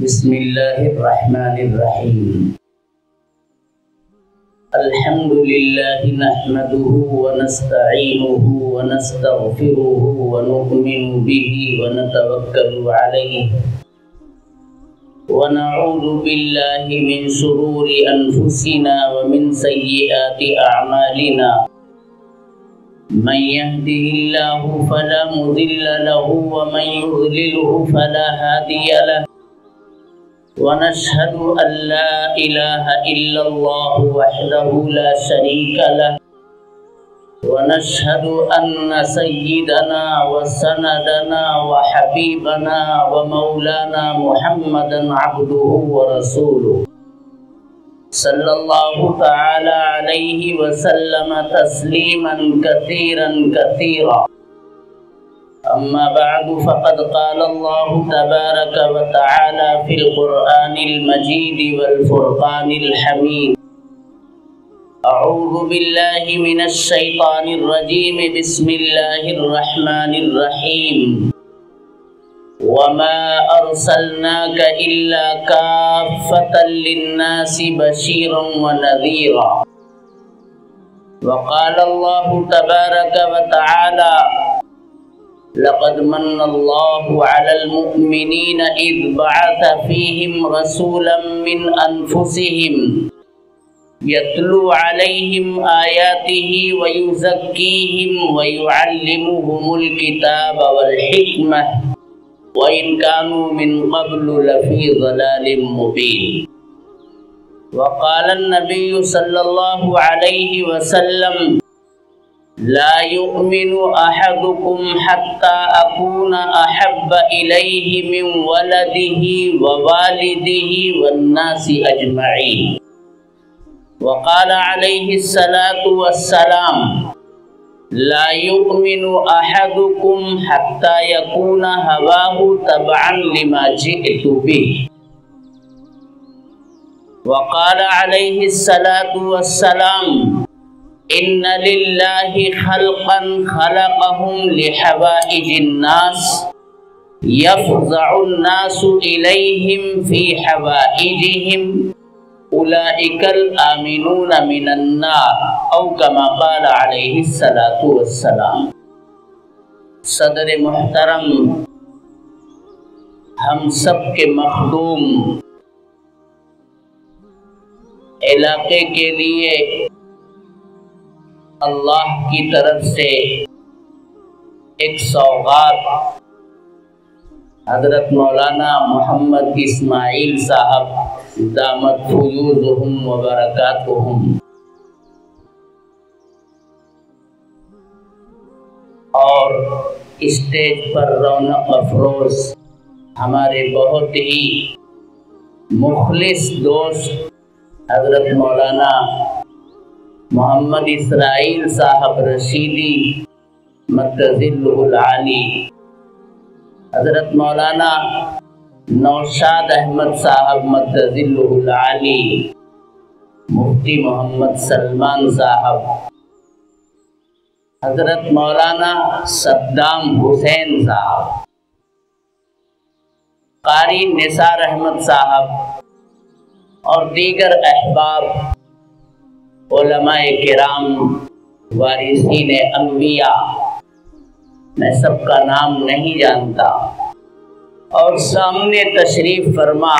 بسم اللہ الرحمن الرحیم الحمد للہ نحمده ونستعینه ونستغفره ونؤمن به ونتوکل علیہ ونعوذ باللہ من شرور انفسنا ومن سیئات اعمالنا من يهده الله فلا مضل له ومن يضلله فلا هادي له ونشهد أن لا إله إلا الله وحده لا شريك له ونشهد أن سيدنا وسندنا وحبيبنا ومولانا محمدا عبده ورسوله صلى الله تعالى عليه وسلم تسليما كثيرا كثيرا أما بعد فقد قال الله تبارك وتعالى في القرآن المجيد والفرقان الحميد أعوذ بالله من الشيطان الرجيم بسم الله الرحمن الرحيم وما أرسلناك إلا كافة للناس بشيرا ونذيرا وقال الله تبارك وتعالى لقد من الله على المؤمنين إذ بعث فيهم رسولا من أنفسهم يتلو عليهم آياته ويزكيهم ويعلمهم الكتاب والحكمة وإن كانوا من قبل لفي ضلال مبين وقال النبي صلى الله عليه وسلم لا يؤمن أحدكم حتى أكون أحب إليه من ولده ووالده والناس أجمعين وقال عليه الصلاة والسلام لا يؤمن أحدكم حتى يكون هواه تبعا لما جئت به وقال عليه الصلاة والسلام إن لله خلقا خلقهم لحوائج الناس يفزع الناس إليهم في حوائجهم أولئك الآمنون من النار أو كما قال عليه الصلاة والسلام صدر محترم ہم سب کے مخدوم علاقے کے لیے اللہ کی طرف سے ایک سوغات حضرت مولانا محمد اسماعیل صاحب دامت فیوضہم و برکاتہم اور اسٹیج پر رونق افروز ہمارے بہت ہی مخلص دوست حضرت مولانا محمد اسرائیل صاحب رشیدی مدظلہ العالی، حضرت مولانا نوشاد احمد صاحب مدظلہ العالی، مفتی محمد سلمان صاحب، حضرت مولانا صدام حسین صاحب، قاری نثار احمد صاحب اور دیگر احباب علماء کرام وارثین انبیاء، میں سب کا نام نہیں جانتا، اور سامنے تشریف فرما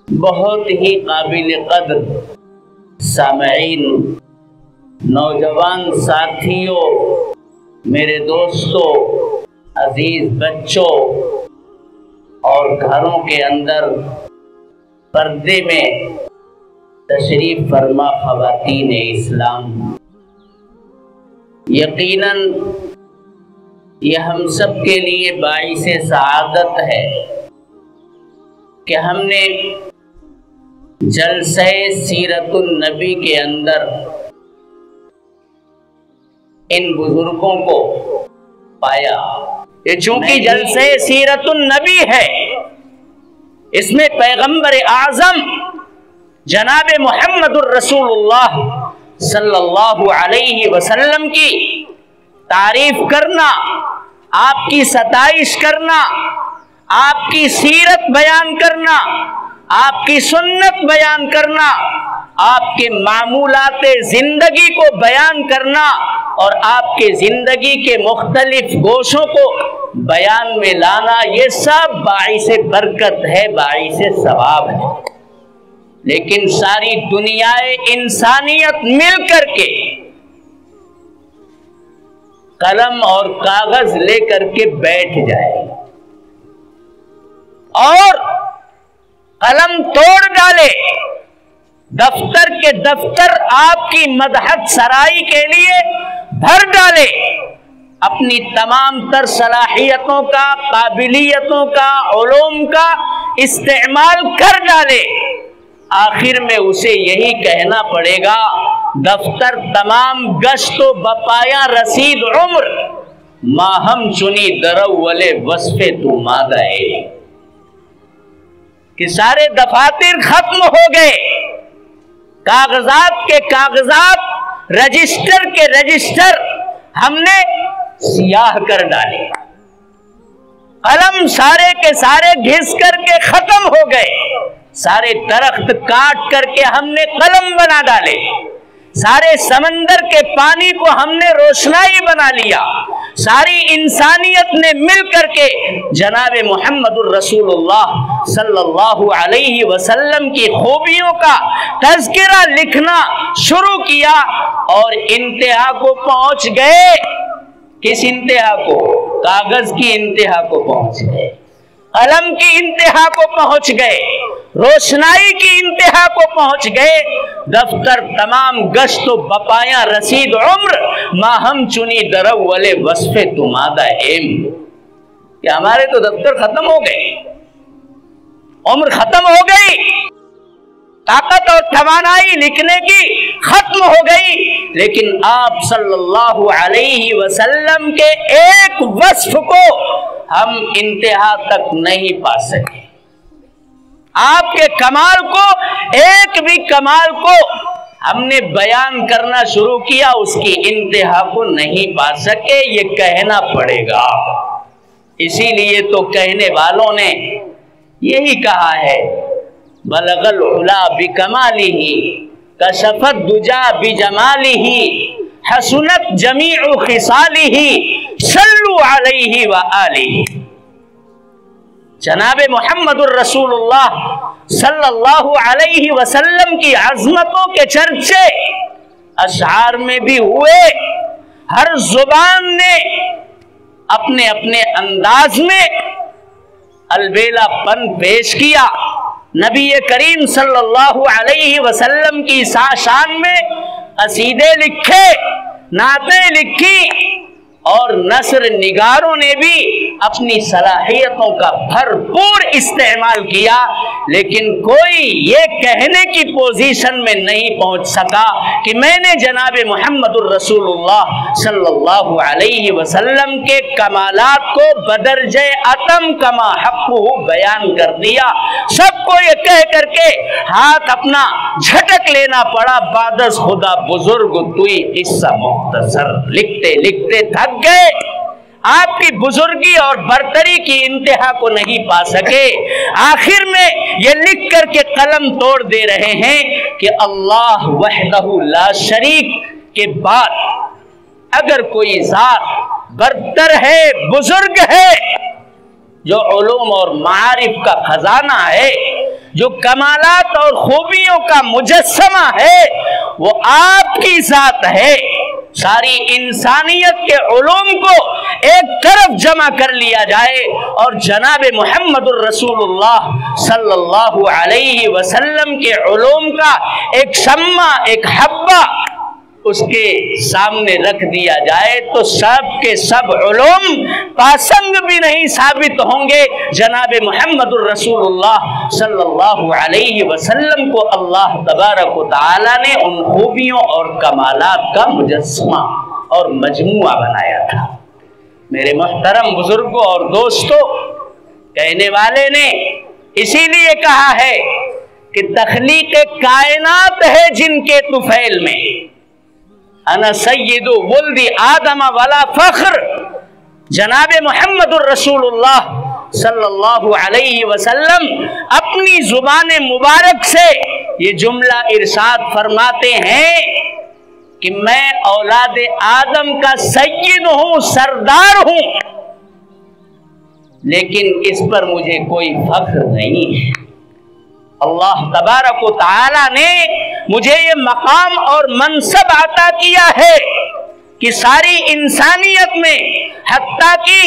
بہت ہی قابل قدر سامعین، نوجوان ساتھیوں، میرے دوستوں، عزیز بچوں اور گھروں کے اندر پردے میں تشریف فرما خواتین اسلام، یقیناً یہ ہم سب کے لیے باعث سعادت ہے کہ ہم نے جلسہ سیرت النبی کے اندر ان بزرگوں کو پایا۔ یہ چونکہ جلسہ سیرت النبی ہے، اس میں پیغمبر اعظم जनाब मोहम्मद रसूलुल्लाह सल्लल्लाहु अलैहि वसल्लम की तारीफ करना, आपकी सताइश करना, आपकी सीरत बयान करना, आपकी सुन्नत बयान करना, आपके मामूलाते जिंदगी को बयान करना और आपके जिंदगी के मुख्तलिफ गोशों को बयान में लाना, ये सब बाइसे बरकत है, बाइसे सवाब है। लेकिन सारी दुनियाए इंसानियत मिल करके कलम और कागज लेकर के बैठ जाए और कलम तोड़ डाले, दफ्तर के दफ्तर आपकी मदहत सराई के लिए भर डाले, अपनी तमाम तर सलाहियतों का, काबिलियतों का, उलूम का इस्तेमाल कर डाले, आखिर में उसे यही कहना पड़ेगा दफ्तर तमाम गश्तो बपाया रसीद उम्र माहम चुनी दरवले वस्फे तू मादाए, कि सारे दफातर खत्म हो गए, कागजात के कागजात, रजिस्टर के रजिस्टर हमने सियाह कर डाले, कलम सारे के सारे घिस करके खत्म हो गए, सारे दरख्त काट करके हमने कलम बना डाले, सारे समंदर के पानी को हमने रोशनाई बना लिया, सारी इंसानियत ने मिल करके जनाब मोहम्मदुर रसूलुल्लाह सल्लल्लाहु अलैहि वसल्लम की खूबियों का तज़किरा लिखना शुरू किया और इंतहा को पहुंच गए। किस इंतहा को? कागज की इंतहा को पहुंच गए, कलम की इंतहा को पहुंच गए, रोशनाई की इंतहा को पहुंच गए, दफ्तर तमाम गश्तो बपाया रसीद उम्र माहम चुनी दरवले वस्फे तुमादा एम, कि हमारे तो दफ्तर खत्म हो गए, उम्र खत्म हो गई, ताकत और तवानाई लिखने की खत्म हो गई, लेकिन आप सल्लल्लाहु अलैहि वसल्लम के एक वस्फ को हम इंतहा तक नहीं पा सके, आपके कमाल को, एक भी कमाल को हमने बयान करना शुरू किया, उसकी इंतहा को नहीं पा सके, ये कहना पड़ेगा। इसीलिए तो कहने वालों ने यही कहा है, बलगल उला बिकमालिही कशफत दुजा बिजमालिही हसनत जमीउ खिसालिही सल्लु अलैहि व आलिही। जनाब मोहम्मदुर रसूलुल्लाह सल्लल्लाहु अलैहि वसल्लम की अज़मतों के चर्चे अशआर में भी हुए, हर जुबान ने अपने अपने अंदाज में अलबेलापन पेश किया। नबी करीम सल्लल्लाहु अलैहि वसल्लम की शान में कसीदे लिखे, नातें लिखी और नस्र निगारों ने भी अपनी सलाहियतों का भरपूर इस्तेमाल किया, लेकिन कोई ये कहने की पोजीशन में नहीं पहुंच सका कि मैंने जनाब मोहम्मदुर रसूलुल्लाह सल्लल्लाहु अलैहि वसल्लम के कमालात को बदरजे अतम कमा हक़्क़ुहु बयान कर दिया। सबको ये कह करके हाथ अपना झटक लेना पड़ा, बादस खुदा बुजुर्ग तुई किस्सा मुख्तसर, लिखते लिखते थक गए, आपकी बुजुर्गी और बरतरी की इंतहा को नहीं पा सके। आखिर में ये लिख करके कलम तोड़ दे रहे हैं कि अल्लाह वहदहु ला शरीक के बाद अगर कोई जात बरतर है, बुजुर्ग है, जो उलूम और मारिफ का खजाना है, जो कमालात और खूबियों का मुजस्समा है, वो आपकी जात है। सारी इंसानियत के उलूम को एक तरफ जमा कर लिया जाए और जनाब मोहम्मदुर रसूलुल्लाह सल्लल्लाहु अलैहि वसल्लम के उलूम का एक शम्मा, एक हब्बा उसके सामने रख दिया जाए तो सब के सब उलूम पासंग भी नहीं साबित होंगे। जनाब मोहम्मदुर रसूलुल्लाह सल्लल्लाहु अलैहि वसल्लम को अल्लाह तबारक व तआला ने उन खूबियों और कमालात का मुजस्समा और मजमुआ बनाया था। मेरे मोहतरम बुजुर्गों और दोस्तों, कहने वाले ने इसीलिए कहा है کہ تخلیق کائنات ہے جن کے طفیل میں، انا سید ولد آدم ولا فخر، جناب محمد الرسول اللہ صلی اللہ علیہ وسلم اپنی زبان مبارک سے یہ جملہ ارشاد فرماتے ہیں کہ میں اولاد آدم کا سید ہوں، سردار ہوں، لیکن اس پر مجھے کوئی فخر نہیں ہے۔ اللہ تبارک و تعالی نے مجھے یہ مقام اور منصب عطا کیا ہے کہ ساری انسانیت میں، حتیٰ کہ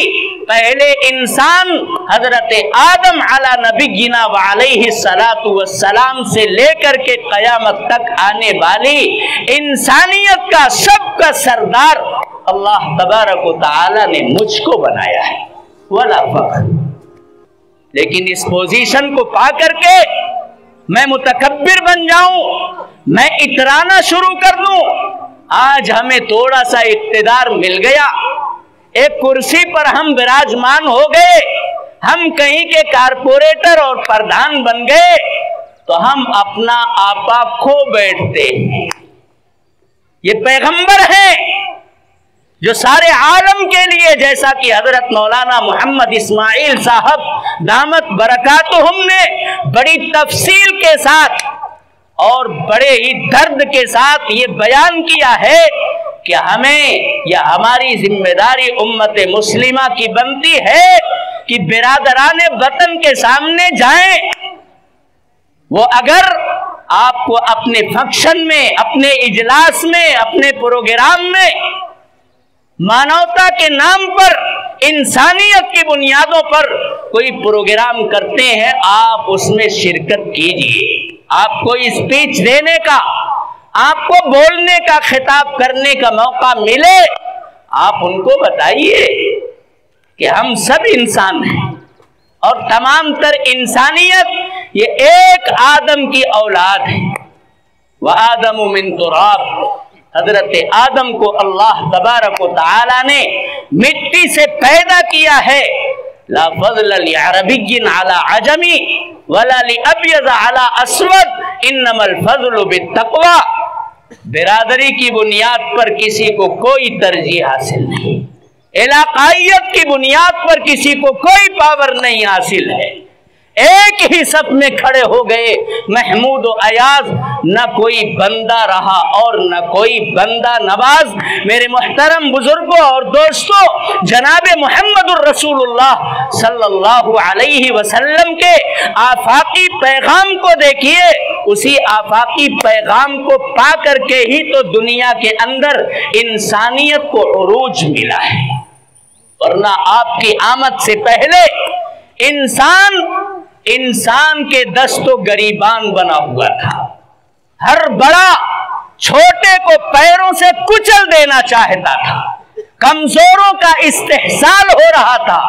پہلے انسان حضرت آدم علی نبینا وعلیہ الصلاۃ والسلام سے لے کر کے قیامت تک آنے والی انسانیت کا سب کا سردار اللہ تبارک و تعالی نے مجھ کو بنایا ہے، ولا فخر۔ لیکن اس پوزیشن کو پا کر کے میں متکبر بن جاؤں، میں اترانا شروع کر دوں۔ آج ہمیں تھوڑا سا اقتدار مل گیا، ایک کرسی پر ہم براجمان ہو گئے، ہم کہیں کے کارپوریٹر اور پردھان بن گئے تو ہم اپنا آپا کھو بیٹھتے ہیں۔ یہ پیغمبر ہیں جو سارے عالم کے لیے، جیسا کہ حضرت مولانا محمد اسماعیل صاحب دامت برکاتہم نے بڑی تفصیل کے ساتھ اور بڑے ہی درد کے ساتھ یہ بیان کیا ہے کہ ہمیں یا ہماری ذمہ داری امت مسلمہ کی بنتی ہے کہ برادران وطن کے سامنے جائیں، وہ اگر آپ کو اپنے فنکشن میں، اپنے اجلاس میں، اپنے پروگرام میں مانوتا کے نام پر، انسانیت کی بنیادوں پر کوئی پروگرام کرتے ہیں، آپ اس میں شرکت کیجیے۔ آپ کو اسپیچ دینے کا، آپ کو بولنے کا، خطاب کرنے کا موقع ملے، آپ ان کو بتائیے کہ ہم سب انسان ہیں اور تمام تر انسانیت یہ ایک آدم کی اولاد ہے۔ وَآدَمُ مِن تُرَابٍ، حضرت آدم کو اللہ تبارک و تعالی نے مٹی سے پیدا کیا ہے۔ لا فضل لعربی علی عجمی ولا لابیض علی اسود انما الفضل بالتقوی۔ برادری کی بنیاد پر کسی کو کوئی ترجیح حاصل نہیں، علاقائیت کی بنیاد پر کسی کو کوئی پاور نہیں حاصل ہے۔ ایک ہی صف میں کھڑے ہو گئے محمود و ایاز، نہ کوئی بندہ رہا اور نہ کوئی بندہ نواز۔ میرے محترم بزرگوں اور دوستوں، جناب محمد الرسول اللہ صلی اللہ علیہ وسلم کے آفاقی پیغام کو دیکھیے، اسی آفاقی پیغام کو پا کر کے ہی تو دنیا کے اندر انسانیت کو عروج ملا ہے، ورنہ آپ کی آمد سے پہلے انسان کے دست و گریبان بنا ہوا تھا۔ ہر بڑا چھوٹے کو پیروں سے کچل دینا چاہتا تھا، کمزوروں کا استحصال ہو رہا تھا،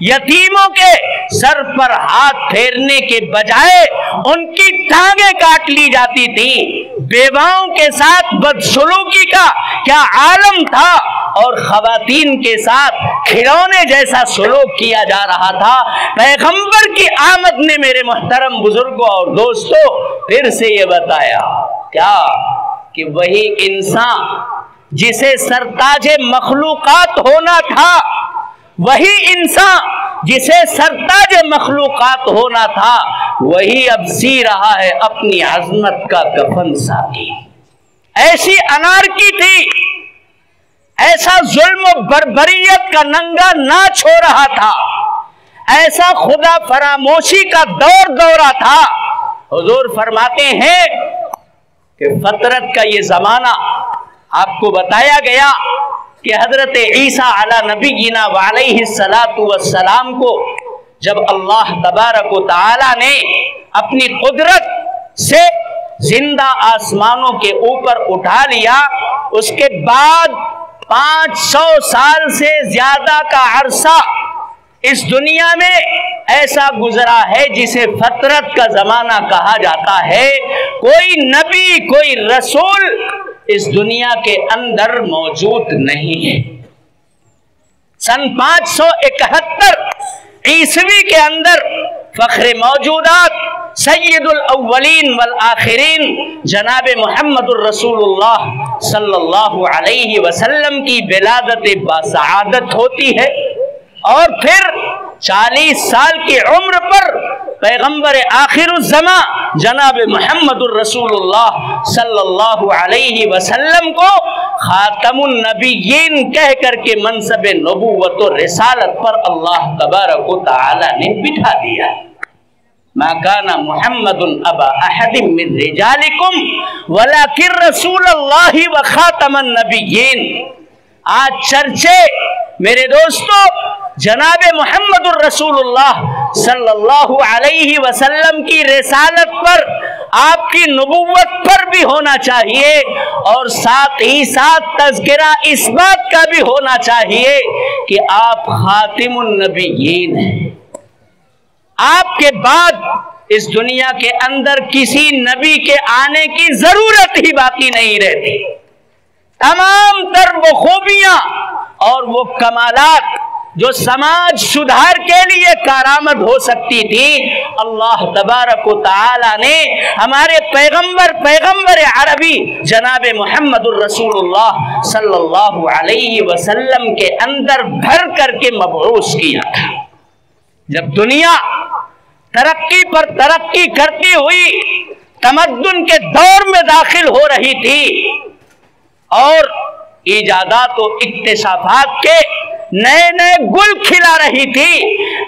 یتیموں کے سر پر ہاتھ پھیرنے کے بجائے ان کی ٹانگیں کاٹ لی جاتی تھی، بیواؤں کے ساتھ بدسلوکی کا کیا عالم تھا اور خواتین کے ساتھ کھلونے جیسا سلوک کیا جا رہا تھا۔ پیغمبر کی آمد نے میرے محترم بزرگوں اور دوستوں پھر سے یہ بتایا کیا کہ وہی انسان جسے سرتاج مخلوقات ہونا تھا، وہی انسان جسے سرتاج مخلوقات ہونا تھا، وہی اب سی رہا ہے اپنی عظمت کا کفن ساقی۔ ایسی انارکی تھی، ایسا ظلم و بربریت کا ننگا ناچ ہو رہا تھا، ایسا خدا فراموشی کا دور دورہ تھا۔ حضور فرماتے ہیں کہ فطرت کا یہ زمانہ آپ کو بتایا گیا کہ حضرت عیسیٰ علی نبینا وعلیہ الصلاۃ والسلام کو جب اللہ تبارک و تعالی نے اپنی قدرت سے زندہ آسمانوں کے اوپر اٹھا لیا، اس کے بعد 500 سال سے زیادہ کا عرصہ اس دنیا میں ایسا گزرا ہے جسے فطرت کا زمانہ کہا جاتا ہے۔ کوئی نبی، کوئی رسول اس دنیا کے اندر موجود نہیں ہے۔ سن 571 عیسوی کے اندر فخر موجودات सय्यदुल अव्वलीन वल आखिरीन जनाब मोहम्मद रसूल सल्लल्लाहु अलैहि वसल्लम की विलादत बासआदत होती है और फिर 40 साल की उम्र पर पैगंबर आखिरुज़्ज़मा जनाब मोहम्मद रसूलुल्लाह सल्लल्लाहु अलैहि वसल्लम को खातमुन नबिय्यीन कह करके मनसब नबुव्वत और रिसालत पर अल्लाह तबारक व तआला ने बिठा दिया। मा काना मुहम्मदुन अबा अहदिम मिन रिजालिकुम वलाकिन रसूलुल्लाहि व खातमन नबिय्यीन। आज चर्चे मेरे दोस्तों जनाब मोहम्मदुर रसूलुल्लाह सल्लल्लाहु अलैहि वसल्लम की रिसालत पर, आपकी नबुव्वत पर भी होना चाहिए और साथ ही साथ तज़किरा इस बात का भी होना चाहिए कि आप खातिमुन नबिय्यीन हैं। आपके बाद इस दुनिया के अंदर किसी नबी के आने की जरूरत ही बाकी नहीं रहती। तमाम तर वो खूबियां और वो कमालात जो समाज सुधार के लिए कारामद हो सकती थी, अल्लाह तबारक व तआला ने हमारे पैगंबर अरबी जनाब मोहम्मदुर रसूलुल्लाह सल्लल्लाहु अलैहि वसल्लम के अंदर भर करके मबऊस किया था। जब दुनिया तरक्की पर तरक्की करती हुई तमद्दुन के दौर में दाखिल हो रही थी और इजादात और इक्तिशाफात के नए नए गुल खिला रही थी,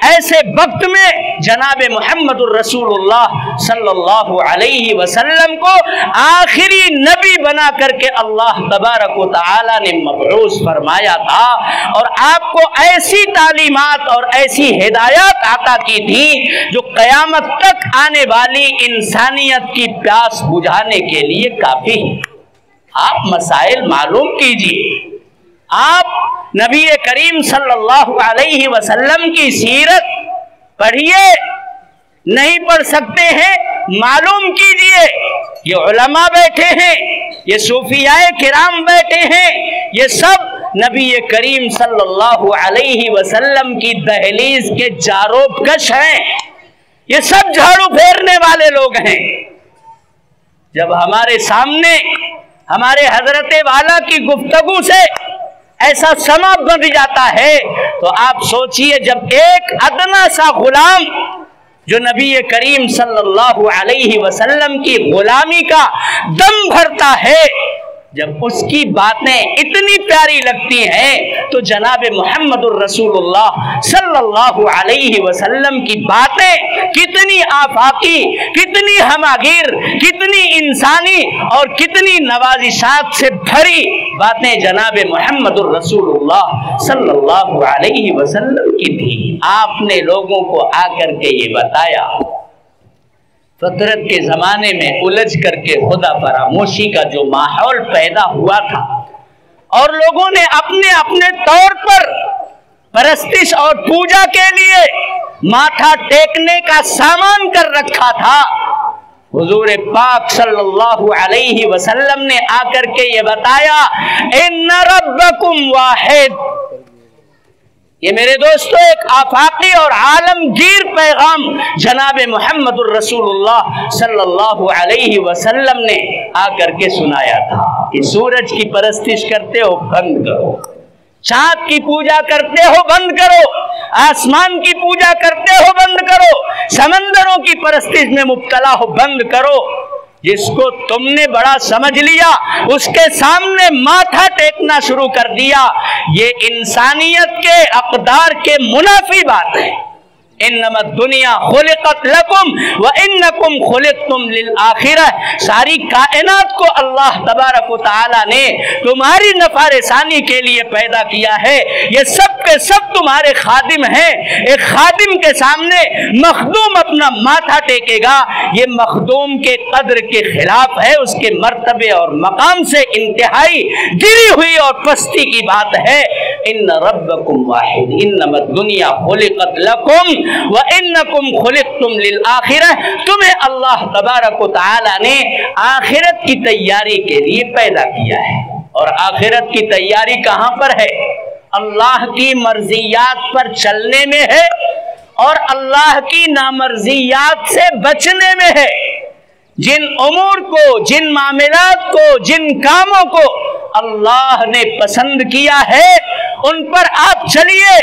ऐसे वक्त में जनाब मोहम्मदुर रसूलुल्लाह सल्लल्लाहु अलैहि वसल्लम को आखिरी नबी बना करके अल्लाह तबारक व तआला ने मबऊस फरमाया था और आपको ऐसी तालीमात और ऐसी हिदायत अता की थी जो क़यामत तक आने वाली इंसानियत की प्यास बुझाने के लिए काफी है। आप मसाइल मालूम कीजिए, आप नबी करीम सल्लल्लाहु अलैहि वसल्लम की सीरत पढ़िए, नहीं पढ़ सकते हैं मालूम कीजिए। ये उलमा बैठे हैं, ये सूफियाए किराम बैठे हैं, ये सब नबी करीम सल्लल्लाहु अलैहि वसल्लम की दहलीज के जारोबकश हैं, ये सब झाड़ू फेरने वाले लोग हैं। जब हमारे सामने हमारे हजरत वाला की गुफ्तगू से ऐसा समा बन जाता है तो आप सोचिए, जब एक अदना सा गुलाम जो नबी करीम सल्लल्लाहु अलैहि वसल्लम की गुलामी का दम भरता है, जब उसकी बातें इतनी प्यारी लगती हैं तो जनाब मोहम्मदुर रसूलुल्लाह सल्लल्लाहु अलैहि वसल्लम की बातें कितनी आफाकी, कितनी हमागिर, कितनी इंसानी और कितनी नवाजिशात से भरी बातें जनाब मोहम्मदुर रसूलुल्लाह सल्लल्लाहु अलैहि वसल्लम की थी। आपने लोगों को आकर के ये बताया, फितरत के ज़माने में उलझ करके खुदा फरामोशी का जो माहौल पैदा हुआ था और लोगों ने अपने अपने तौर पर परस्तिश और पूजा के लिए माथा टेकने का सामान कर रखा था, हुजूर पाक सल्लल्लाहु अलैहि वसल्लम ने आकर के ये बताया, इन्ना रब्बकुम वाहिद। ये मेरे दोस्तों एक आफाकी और आलमगीर पैगाम जनाब मोहम्मदुर रसूलुल्लाह सल्लल्लाहु अलैहि वसल्लम ने आकर के सुनाया था कि सूरज की परस्तिश करते हो बंद करो, चाँद की पूजा करते हो बंद करो, आसमान की पूजा करते हो बंद करो, समंदरों की परस्तिश में मुब्तला हो बंद करो। जिसको तुमने बड़ा समझ लिया उसके सामने माथा टेकना शुरू कर दिया। ये इंसानियत के अक़दार के मुनाफी बात है। इन्नमा दुनिया खुलिक़त लकुम व इन्नकुम खुलिक़तुम लिल आखिरह। सारी कायनात को अल्लाह तबारक व तआला ने तुम्हारी नफारसानी के लिए पैदा किया है। ये सब के सब तुम्हारे खादिम हैं। एक खादिम के सामने मखदूम अपना माथा टेकेगा, ये मखदूम के कद्र के खिलाफ है, उसके मर्तबे और मकाम से इंतहाई गिरी हुई और पस्ती की बात है। इन्न रब्बकुम वाहिद इन्नमा दुनिया खुलिक़त लकुम व इन्नकुम खुलिक़तुम लिल आखिरह। तुम्हें अल्लाह तबारक व तआला ने आखिरत की तैयारी के लिए पैदा किया है। और आखिरत की तैयारी कहाँ पर है? अल्लाह की मर्जियात पर चलने में है اور اللہ کی نامرضیات سے بچنے میں ہے۔ جن امور کو، جن معاملات کو، جن کاموں کو اللہ نے پسند کیا ہے ان پر آپ چلیے،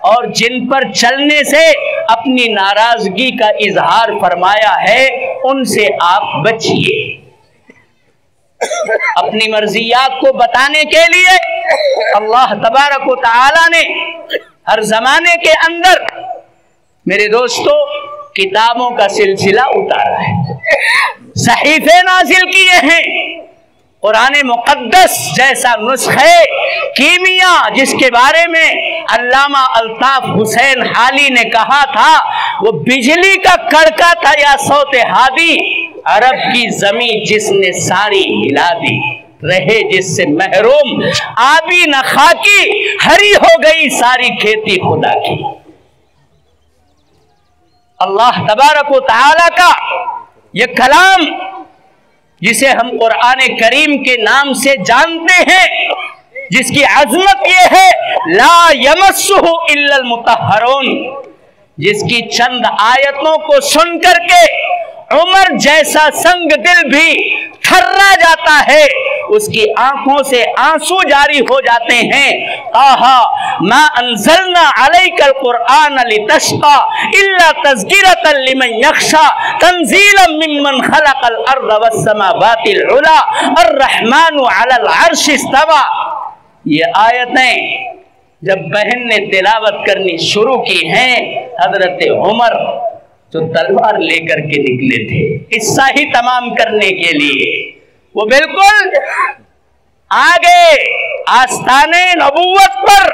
اور جن پر چلنے سے اپنی ناراضگی کا اظہار فرمایا ہے ان سے آپ بچیے۔ اپنی مرضیات کو بتانے کے لیے اللہ تبارک و تعالی نے ہر زمانے کے اندر میرے دوستو کتابوں کا سلسلہ اتارا ہے، صحیفے نازل کیے ہیں۔ قرآن مقدس جیسا نسخے کیمیا جس کے بارے میں علامہ الطاف حسین حالی نے کہا تھا وہ بجلی کا کڑکا تھا یا صوت ہادی، عرب کی زمین جس نے ساری ہلا دی، رہے جس سے محروم آبی نہ خاکی، ہری ہو گئی ساری کھیتی خدا کی۔ اللہ تبارک و تعالی کا یہ کلام جسے ہم قرآن کریم کے نام سے جانتے ہیں، جس کی عظمت یہ ہے لا یمسہ الا المطہرون، جس کی چند آیتوں کو سن کر کے عمر جیسا سنگ دل بھی تھرا جاتا ہے، اس کی آنکھوں سے آنسو جاری ہو جاتے ہیں۔ طٰہٰ ما انزلنا علیک القرآن لتشقی الا تذکرۃ لمن یخشی تنزیلا ممن خلق الارض والسماوات العلی الرحمن علی العرش استوی۔ یہ آیتیں جب بہن نے تلاوت کرنی شروع کی ہیں، حضرت عمر جو تلوار لے کر کے نکلے تھے قصہ ہی تمام کرنے کے لیے، وہ بالکل آگے آستانے نبوت پر،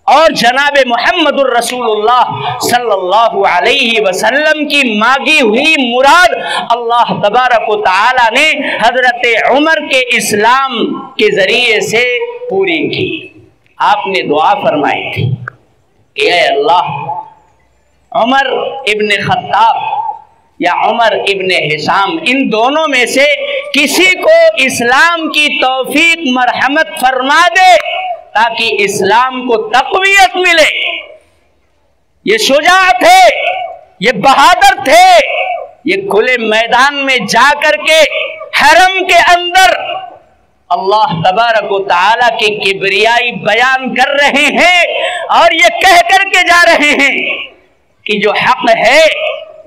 اور جناب محمد الرسول اللہ صلی اللہ علیہ وسلم کی مانگی ہوئی مراد اللہ تبارک و تعالی نے حضرت عمر کے اسلام کے ذریعے سے پوری کی۔ آپ نے دعا فرمائی تھی کہ اے اللہ، عمر ابن خطاب یا عمر ابن حشام ان دونوں میں سے کسی کو اسلام کی توفیق مرحمت فرما دے تاکہ اسلام کو تقویت ملے۔ یہ شجاع تھے، یہ بہادر تھے، یہ کھلے میدان میں جا کر کے حرم کے اندر اللہ تبارک و تعالیٰ کی کبریائی بیان کر رہے ہیں، اور یہ کہہ کر کے جا رہے ہیں کہ جو حق ہے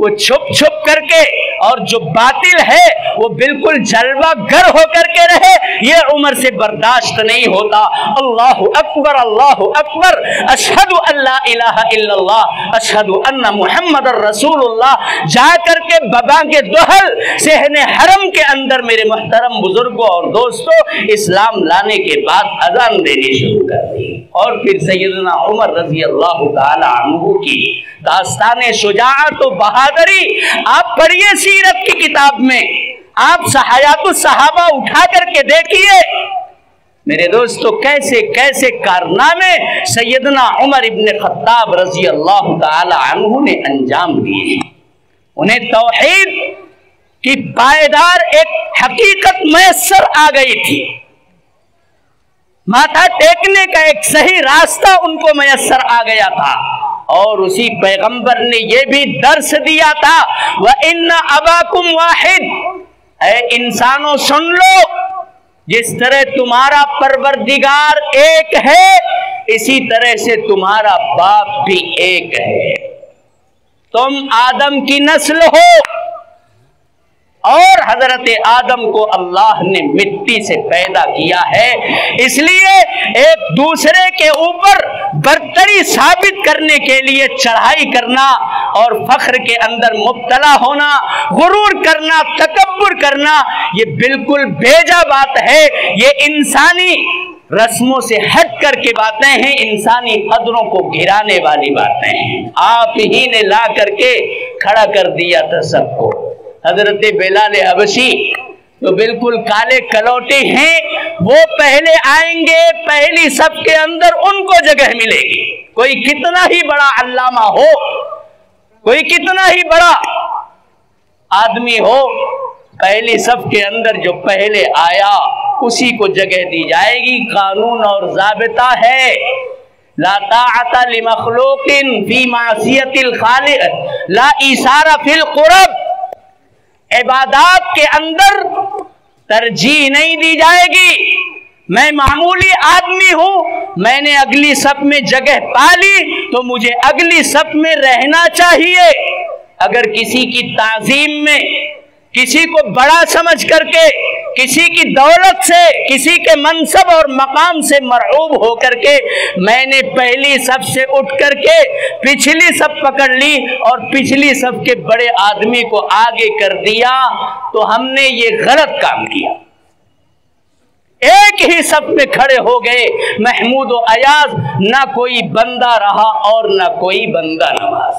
وہ چھپ چھپ کر کے، اور جو باطل ہے وہ بالکل جلوہ گر ہو کر کے رہے، یہ عمر سے برداشت نہیں ہوتا۔ اللہ اکبر، اللہ اکبر، اشہد ان لا الہ الا اللہ، اشہد ان محمد الرسول اللہ، جا کر کے بابا کے دہل صحن حرم کے اندر میرے محترم بزرگوں اور دوستوں اسلام لانے کے بعد اذان دینی شروع کر دی، اور پھر سیدنا عمر رضی اللہ تعالی عنہ کی داستان شجاعت و بہادری آپ پڑھیے سیرت کی کتاب میں، آپ حیات الصحابہ اٹھا کر کے دیکھیے میرے دوستو کیسے کیسے کارنامے سیدنا عمر ابن خطاب رضی اللہ تعالی عنہ نے انجام دیے۔ انہیں توحید کی پائیدار ایک حقیقت میسر آ گئی تھی، ماتھا ٹیکنے کا ایک صحیح راستہ ان کو میسر آ گیا تھا، اور اسی پیغمبر نے یہ بھی درس دیا تھا وَإِنَّ أَبَاكُمْ وَاحِدٌ، اے انسانوں سن لو، جس طرح تمہارا پروردگار ایک ہے اسی طرح سے تمہارا باپ بھی ایک ہے، تم آدم کی نسل ہو، اور حضرت آدم کو اللہ نے مٹی سے پیدا کیا ہے، اس لیے ایک دوسرے کے اوپر برتری ثابت کرنے کے لیے چڑھائی کرنا اور فخر کے اندر مبتلا ہونا، غرور کرنا، تکبر کرنا، یہ بالکل بیجا بات ہے، یہ انسانی رسموں سے ہٹ کر کے باتیں ہیں، انسانی قدروں کو گرانے والی باتیں ہیں۔ آپ ہی نے لا کر کے کھڑا کر دیا تھا سب کو۔ حضرت بلال حبشی جو بالکل کالے کلوٹے ہیں، وہ پہلے آئیں گے، پہلی صف کے اندر ان کو جگہ ملے گی۔ کوئی کتنا ہی بڑا علامہ ہو، کوئی کتنا ہی بڑا آدمی ہو، پہلی صف کے اندر جو پہلے آیا اسی کو جگہ دی جائے گی۔ قانون اور ضابطہ ہے، لا طاعت لمخلوق فی معصیت الخالق لا ایثار فی القرب، عبادات کے اندر ترجیح نہیں دی جائے گی۔ میں معمولی آدمی ہوں، میں نے اگلی صف میں جگہ پا لی تو مجھے اگلی صف میں رہنا چاہیے۔ اگر کسی کی تعظیم میں، کسی کو بڑا سمجھ کر کے، کسی کی دولت سے، کسی کے منصب اور مقام سے مرعوب ہو کر کے میں نے پہلی صف سے اٹھ کر کے پچھلی صف پکڑ لی اور پچھلی صف کے بڑے آدمی کو آگے کر دیا تو ہم نے یہ غلط کام کیا۔ ایک ہی صف میں کھڑے ہو گئے محمود و ایاز، نہ کوئی بندہ رہا اور نہ کوئی بندہ نماز۔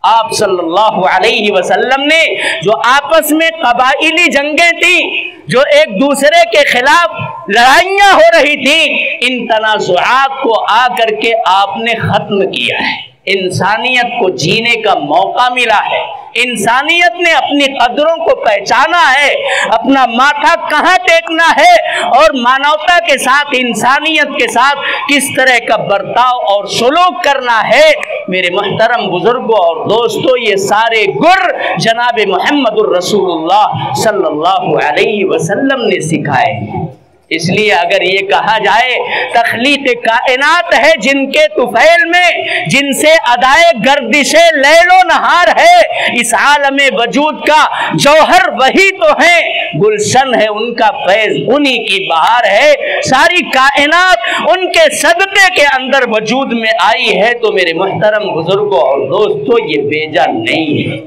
آپ صلی اللہ علیہ وسلم نے جو آپس میں قبائلی جنگیں تھیں، جو ایک دوسرے کے خلاف لڑائیاں ہو رہی تھیں، ان تنازعات کو آ کر کے آپ نے ختم کیا ہے۔ انسانیت کو جینے کا موقع ملا ہے، انسانیت نے اپنی قدروں کو پہچانا ہے، اپنا ماتھا کہاں ٹیکنا ہے اور مانوتا کے ساتھ، انسانیت کے ساتھ کس طرح کا برتاؤ اور سلوک کرنا ہے۔ میرے محترم بزرگوں اور دوستوں، یہ سارے گر جناب محمد الرسول اللہ صلی اللہ علیہ وسلم نے سکھائے ہیں۔ اس لیے اگر یہ کہا جائے تخلیق کائنات ہے جن کے طفیل میں، جن سے ادائے گردش لیل و نہار ہے، اس عالم وجود کا جوہر وہی تو ہے، گلشن ہے ان کا فیض انہی کی بہار ہے، ساری کائنات ان کے صدقے کے اندر وجود میں آئی ہے، تو میرے محترم بزرگوں اور دوستوں یہ بیجا نہیں ہے۔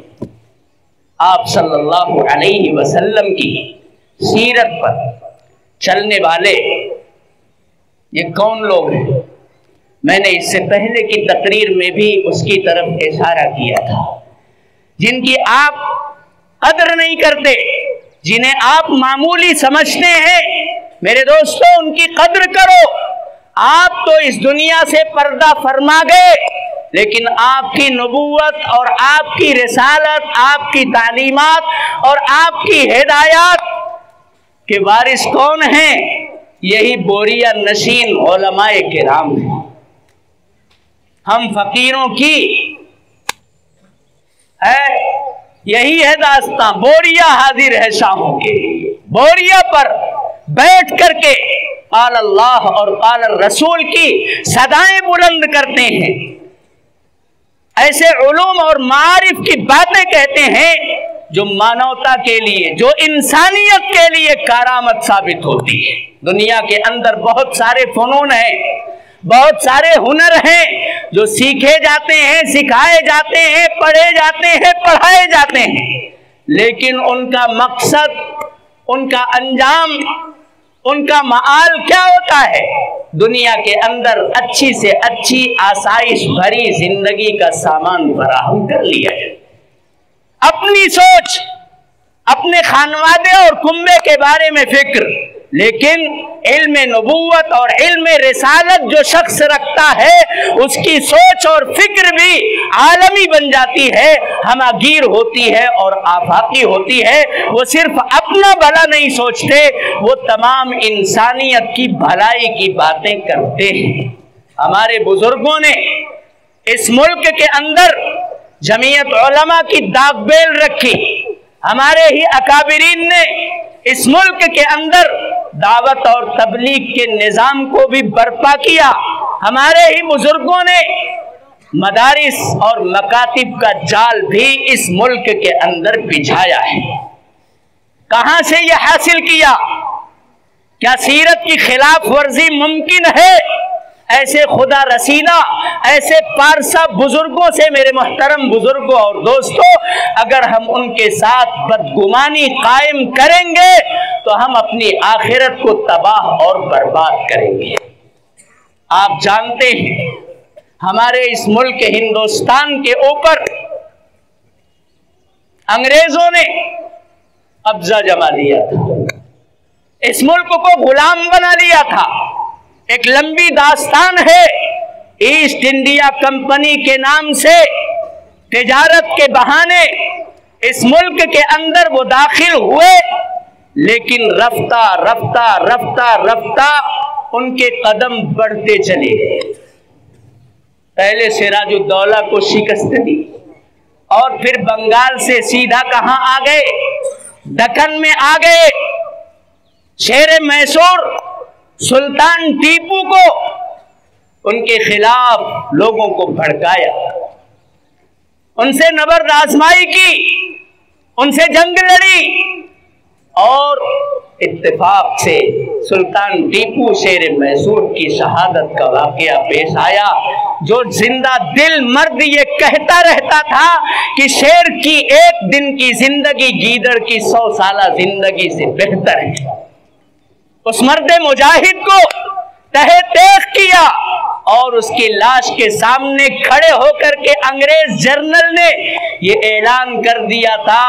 آپ صلی اللہ علیہ وسلم کی سیرت پر چلنے والے یہ کون لوگ ہیں؟ میں نے اس سے پہلے کی تقریر میں بھی اس کی طرف اشارہ کیا تھا، جن کی آپ قدر نہیں کرتے، جنہیں آپ معمولی سمجھتے ہیں، میرے دوستوں ان کی قدر کرو۔ آپ تو اس دنیا سے پردہ فرما گئے، لیکن آپ کی نبوت اور آپ کی رسالت، آپ کی تعلیمات اور آپ کی ہدایات کہ وارث کون ہیں؟ یہی بوریا نشین علماء کرام ہیں۔ ہم فقیروں کی ہے، یہی ہے داستاں، بوریا حاضر ہے شاموں کے لیے، بوریا پر بیٹھ کر کے قال اللہ اور قال الرسول کی صدائیں بلند کرتے ہیں، ایسے علوم اور معارف کی باتیں کہتے ہیں جو مانوتا کے لیے، جو انسانیت کے لیے کارآمد ثابت ہوتی ہے۔ دنیا کے اندر بہت سارے فنون ہیں، بہت سارے ہنر ہیں جو سیکھے جاتے ہیں، سکھائے جاتے ہیں، پڑھے جاتے ہیں، پڑھائے جاتے ہیں، لیکن ان کا مقصد، ان کا انجام، ان کا معال کیا ہوتا ہے؟ دنیا کے اندر اچھی سے اچھی آسائش بھری زندگی کا سامان فراہم کر لیا جائے، اپنی سوچ، اپنے خانوادے اور کنبے کے بارے میں فکر، لیکن علم نبوت اور علم رسالت جو شخص رکھتا ہے اس کی سوچ اور فکر بھی عالمی بن جاتی ہے، ہماگیر ہوتی ہے اور آفاقی ہوتی ہے۔ وہ صرف اپنا بھلا نہیں سوچتے، وہ تمام انسانیت کی بھلائی کی باتیں کرتے ہیں۔ ہمارے بزرگوں نے اس ملک کے اندر جمعیت علماء کی داغ بیل رکھی، ہمارے ہی اکابرین نے اس ملک کے اندر دعوت اور تبلیغ کے نظام کو بھی برپا کیا، ہمارے ہی بزرگوں نے مدارس اور مکاتب کا جال بھی اس ملک کے اندر بچھایا ہے۔ کہاں سے یہ حاصل کیا؟ کیا سیرت کی خلاف ورزی ممکن ہے؟ ایسے خدا رسیدہ، ایسے پارسا بزرگوں سے میرے محترم بزرگوں اور دوستوں، اگر ہم ان کے ساتھ بدگمانی قائم کریں گے تو ہم اپنی آخرت کو تباہ اور برباد کریں گے۔ آپ جانتے ہیں ہمارے اس ملک ہندوستان کے اوپر انگریزوں نے قبضہ جما لیا تھا، اس ملک کو غلام بنا لیا تھا۔ ایک لمبی داستان ہے، ایسٹ انڈیا کمپنی کے نام سے تجارت کے بہانے اس ملک کے اندر وہ داخل ہوئے، لیکن رفتہ رفتہ رفتہ رفتہ ان کے قدم بڑھتے چلے گئے، پہلے سراج الدولہ کو شکست دی اور پھر بنگال سے سیدھا کہاں آ گئے؟ دکن میں آ گئے. شیر میسور سلطان ٹیپو کو ان کے خلاف لوگوں کو بھڑکایا، ان سے نبرد آزمائی کی، ان سے جنگ لڑی اور اتفاق سے سلطان ٹیپو شیر میسور کی شہادت کا واقعہ پیش آیا. جو زندہ دل مرد یہ کہتا رہتا تھا کہ شیر کی ایک دن کی زندگی گیدڑ کی 100 سالہ زندگی سے بہتر ہے، اس مرد مجاہد کو تہہ تیغ کیا اور اس کی لاش کے سامنے کھڑے ہو کر کے انگریز جنرل نے یہ اعلان کر دیا تھا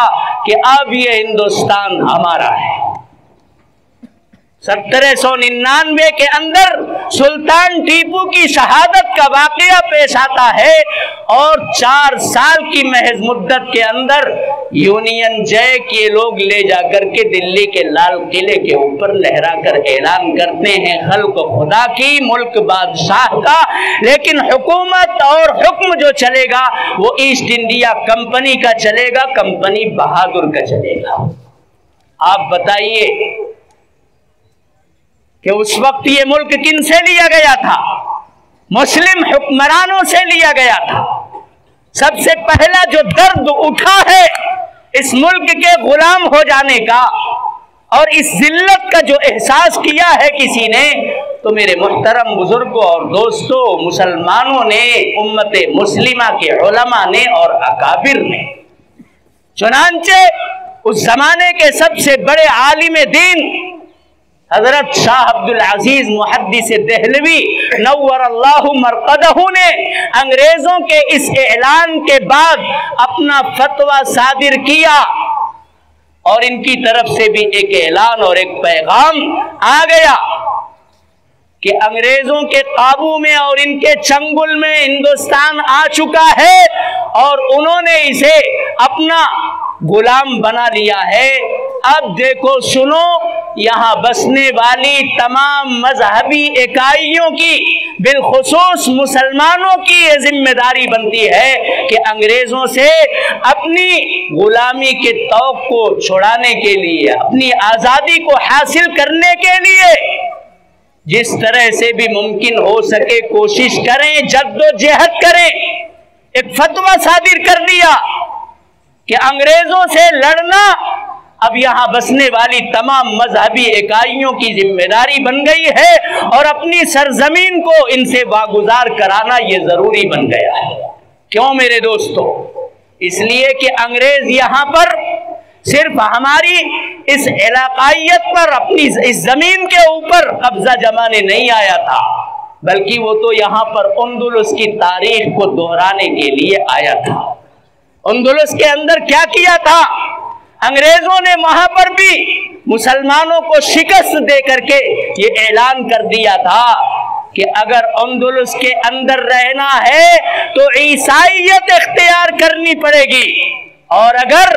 کہ اب یہ ہندوستان ہمارا ہے. 1799 کے اندر سلطان ٹیپو کی شہادت کا واقعہ پیش آتا ہے اور 4 سال کی محض مدت کے اندر یونین جیک یہ لوگ لے جا کر کے دلی کے لال قلعے کے اوپر لہرا کر اعلان کرتے ہیں خلق خدا کی، ملک بادشاہ کا، لیکن حکومت اور حکم جو چلے گا وہ ایسٹ انڈیا کمپنی کا چلے گا، کمپنی بہادر کا چلے گا. آپ بتائیے کہ اس وقت یہ ملک کن سے لیا گیا تھا؟ مسلم حکمرانوں سے لیا گیا تھا. سب سے پہلا جو درد اٹھا ہے اس ملک کے غلام ہو جانے کا اور اس ذلت کا جو احساس کیا ہے کسی نے، تو میرے محترم بزرگوں اور دوستوں مسلمانوں نے، امت مسلمہ کے علماء نے اور اکابر نے. چنانچہ اس زمانے کے سب سے بڑے عالم دین حضرت شاہ عبد العزیز محدث دہلوی نور اللہ مرقدہ نے انگریزوں کے اس اعلان کے بعد اپنا فتویٰ صادر کیا اور ان کی طرف سے بھی ایک اعلان اور ایک پیغام آ گیا کہ انگریزوں کے قابو میں اور ان کے چنگل میں ہندوستان آ چکا ہے اور انہوں نے اسے اپنا غلام بنا لیا ہے. اب دیکھو سنو، یہاں بسنے والی تمام مذہبی اکائیوں کی بالخصوص مسلمانوں کی یہ ذمہ داری بنتی ہے کہ انگریزوں سے اپنی غلامی کے طوق کو چھڑانے کے لیے، اپنی آزادی کو حاصل کرنے کے لیے جس طرح سے بھی ممکن ہو سکے کوشش کریں، جد و جہد کریں. ایک فتویٰ صادر کر دیا کہ انگریزوں سے لڑنا اب یہاں بسنے والی تمام مذہبی اکائیوں کی ذمہ داری بن گئی ہے اور اپنی سرزمین کو ان سے واگزار کرانا یہ ضروری بن گیا ہے. کیوں میرے دوستو؟ اس لیے کہ انگریز یہاں پر صرف ہماری اس علاقائیت پر، اپنی اس زمین کے اوپر قبضہ جمانے نہیں آیا تھا، بلکہ وہ تو یہاں پر اندلس کی تاریخ کو دہرانے کے لیے آیا تھا. اندلس کے اندر کیا کیا تھا؟ انگریزوں نے وہاں پر بھی مسلمانوں کو شکست دے کر کے یہ اعلان کر دیا تھا کہ اگر اندلس کے اندر رہنا ہے تو عیسائیت اختیار کرنی پڑے گی، اور اگر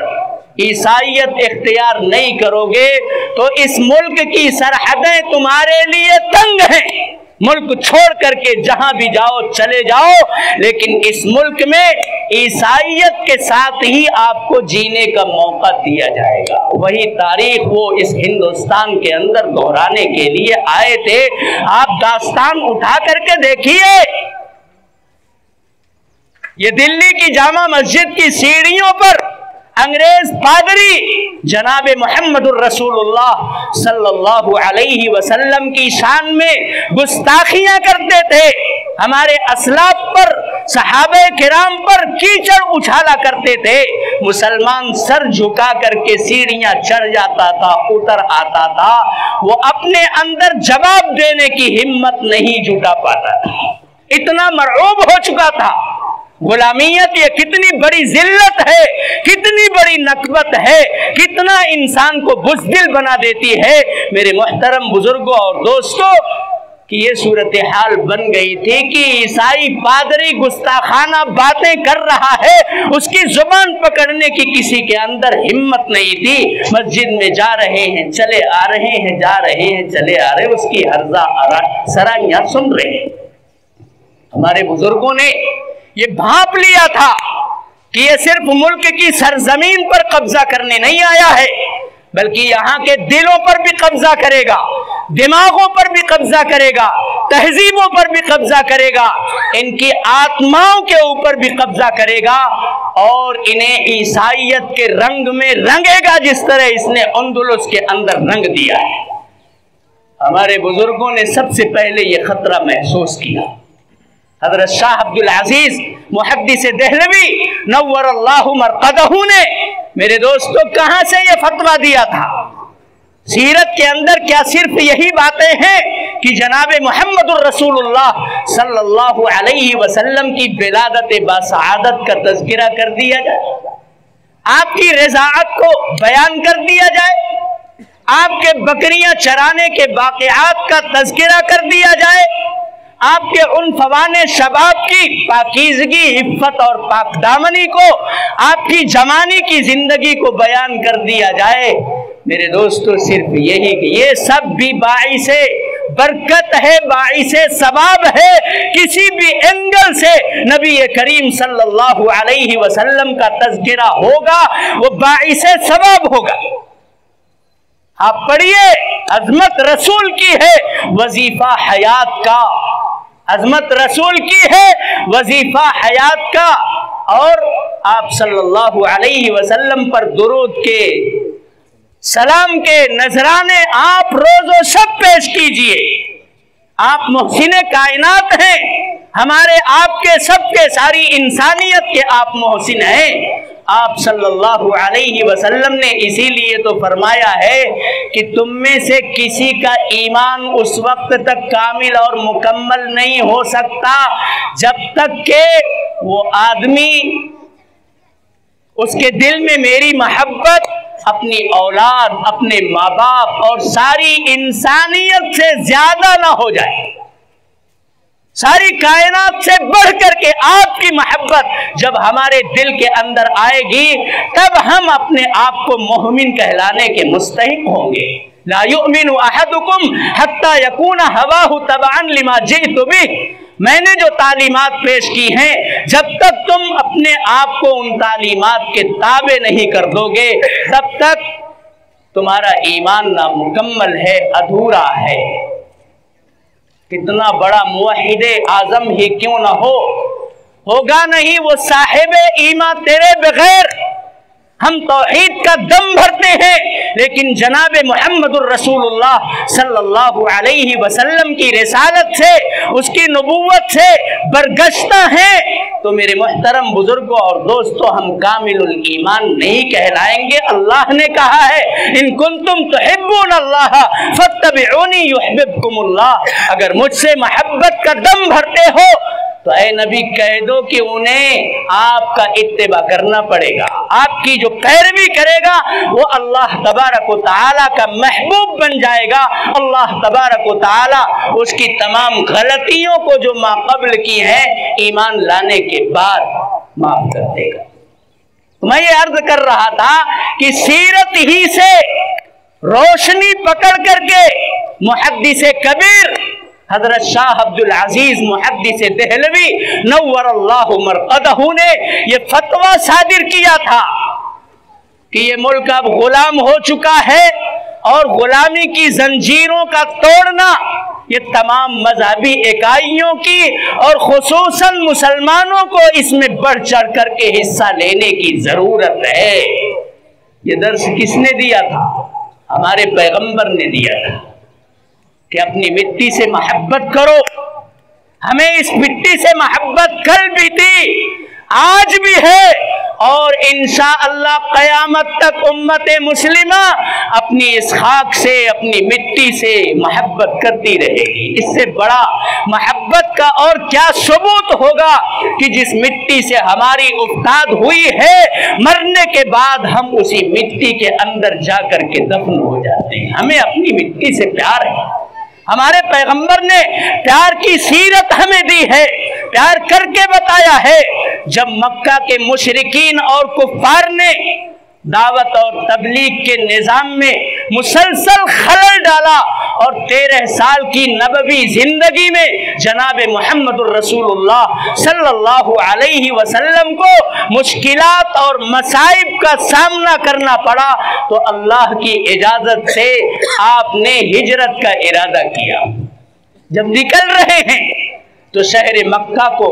عیسائیت اختیار نہیں کرو گے تو اس ملک کی سرحدیں تمہارے لیے تنگ ہیں، ملک چھوڑ کر کے جہاں بھی جاؤ چلے جاؤ، لیکن اس ملک میں عیسائیت کے ساتھ ہی آپ کو جینے کا موقع دیا جائے گا. وہی تاریخ وہ اس ہندوستان کے اندر دہرانے کے لیے آئے تھے. آپ داستان اٹھا کر کے دیکھیے، یہ دلی کی جامع مسجد کی سیڑھیوں پر انگریز پادری جناب محمد الرسول اللہ صلی اللہ علیہ وسلم کی شان میں گستاخیاں کرتے تھے، ہمارے اسلاف پر، صحابہ کرام پر کیچڑ اچھالا کرتے تھے. مسلمان سر جھکا کر کے سیڑھیاں چڑھ جاتا تھا، اتر آتا تھا، وہ اپنے اندر جواب دینے کی ہمت نہیں جٹا پاتا تھا، اتنا مرعوب ہو چکا تھا. غلامیت یہ کتنی بڑی ذلت ہے، کتنی بڑی نکبت ہے، کتنا انسان کو بزدل بنا دیتی ہے. میرے محترم بزرگوں اور دوستوں کہ یہ صورتحال بن گئی تھی کہ عیسائی پادری گستاخانہ باتیں کر رہا ہے، اس کی زبان پکڑنے کی کسی کے اندر ہمت نہیں تھی. مسجد میں جا رہے ہیں چلے آ رہے ہیں، جا رہے ہیں چلے آ رہے ہیں، اس کی ہرزہ سرائیاں سن رہے ہیں. हमारे बुजुर्गों ने ये भांप लिया था कि ये सिर्फ मुल्क की सरजमीन पर कब्जा करने नहीं आया है, बल्कि यहाँ के दिलों पर भी कब्जा करेगा, दिमागों पर भी कब्जा करेगा, तहजीबों पर भी कब्जा करेगा, इनकी आत्माओं के ऊपर भी कब्जा करेगा और इन्हें ईसाइयत के रंग में रंगेगा जिस तरह इसने अंदलुस के अंदर रंग दिया है। हमारे बुजुर्गों ने सबसे पहले यह खतरा महसूस किया। हजरत शाह अब्दुल अजीज मुहद्दिस देहलवी नव्वरल्लाहु मरक़दहू ने, मेरे दोस्तों, कहां से यह फतवा दिया था? सीरत के अंदर क्या सिर्फ यही बातें हैं कि जनाब मुहम्मदुर रसूलुल्लाह सल्लल्लाहु अलैहि वसल्लम की विलादत बासआदत का तज़किरा कर दिया जाए, आपकी रज़ाअत को बयान कर दिया जाए, आपके बकरियां चराने के वाक़यात का तज़किरा कर दिया जाए, आपके उन फवाने शबाब की पाकीज़गी, इफ़्फ़त और पाकदामनी को, आपकी जवानी की जिंदगी को बयान कर दिया जाए? मेरे दोस्तों, सिर्फ यही कि ये सब भी बाइसे बरकत है, बाइसे सवाब है। किसी भी एंगल से नबी करीम सल्लल्लाहु अलैहि वसल्लम का तज़किरा होगा, वो बाइसे सवाब होगा। आप पढ़िए, अज़मत रसूल की है वजीफा हयात का, अज़मत रसूल की है वजीफा हयात का। और आप सल्लल्लाहु अलैहि वसल्लम पर दुरूद के, सलाम के नजराने आप रोज़ो शब पेश कीजिए। आप मुहसिने कायनात हैं, हमारे आपके सबके, सारी इंसानियत के आप मुहसिन हैं। आप सल्लल्लाहु अलैहि वसल्लम ने इसीलिए तो फरमाया है कि तुम में से किसी का ईमान उस वक्त तक कामिल और मुकम्मल नहीं हो सकता जब तक के वो आदमी, उसके दिल में मेरी मोहब्बत अपनी औलाद, अपने माँ बाप और सारी इंसानियत से ज्यादा ना हो जाए। सारी कायनात से बढ़ करके आपकी मोहब्बत जब हमारे दिल के अंदर आएगी, तब हम अपने आप को मोमिन कहलाने के मुस्तहिक होंगे। ला युमिनु अहदुकुम हत्ता यकूना हवाहु तबअन लिमा जिअतु बिह। मैंने जो तालीमात पेश की हैं, जब तक तुम अपने आप को उन तालीमात के ताबे नहीं कर दोगे, तब तक तुम्हारा ईमान नामुकम्मल है, अधूरा है। कितना बड़ा मुवहिदे आजम ही क्यों ना हो, होगा नहीं वो साहिबे ईमान तेरे बगैर। हम तौहीद का दम भरते हैं, लेकिन जनाब मुहम्मदुर रसूलुल्लाह सल्लल्लाहु अलैहि वसल्लम की रिसालत से, उसकी नबूवत से बरगश्ता हैं। तो मेरे मुहतरम बुजुर्गों और दोस्तों, हम कामिलुल ईमान नहीं कहलाएंगे। अल्लाह ने कहा है, इन कुंतुम तुहिब्बूनल्लाह फत्तबिऊनी युहिब्बुकुमुल्लाह। अगर मुझसे मोहब्बत का दम भरते हो तो ऐ नबी कह दो कि उन्हें आपका इत्तिबा करना पड़ेगा। आपकी जो पैरवी करेगा वो अल्लाह तबारक व तआला का महबूब बन जाएगा। अल्लाह तबारक व तआला उसकी तमाम गलतियों को जो माक़बल की है ईमान लाने के बाद माफ कर देगा। तो मैं ये अर्ज कर रहा था कि सीरत ही से रोशनी पकड़ करके मुहद्दिस कबीर हजरत शाह अब्दुल अजीज मुहद्दिस देहलवी नव्वरल्लाहु मरक़दहू ने यह फतवा सादिर किया था कि ये मुल्क अब गुलाम हो चुका है और गुलामी की जंजीरों का तोड़ना ये तमाम मजहबी इकाइयों की और खुसूसन मुसलमानों को इसमें बढ़ चढ़ करके हिस्सा लेने की जरूरत है। ये दर्स किसने दिया था? हमारे पैगंबर ने दिया था कि अपनी मिट्टी से मोहब्बत करो। हमें इस मिट्टी से मोहब्बत कल भी थी, आज भी है, और इंशाअल्लाह क़यामत तक उम्मत मुस्लिमा अपनी इस खाक से, अपनी मिट्टी से मोहब्बत करती रहेगी। इससे बड़ा मोहब्बत का और क्या सबूत होगा कि जिस मिट्टी से हमारी उफ्ताद हुई है, मरने के बाद हम उसी मिट्टी के अंदर जाकर के दफन हो जाते हैं। हमें अपनी मिट्टी से प्यार है। हमारे पैगंबर ने प्यार की सीरत हमें दी है, प्यार करके बताया है। जब मक्का के मुशरिकीन और कुफ्फार ने दावत और तबलीग के निजाम में मुसलसल खलल डाला और 13 साल की नबवी जिंदगी में जनाब मोहम्मद रसूलुल्लाह सल्लल्लाहु अलैहि वसल्लम को मुश्किलात और मसाइब का सामना करना पड़ा, तो अल्लाह की इजाजत से आपने हिजरत का इरादा किया। जब निकल रहे हैं तो शहर मक्का को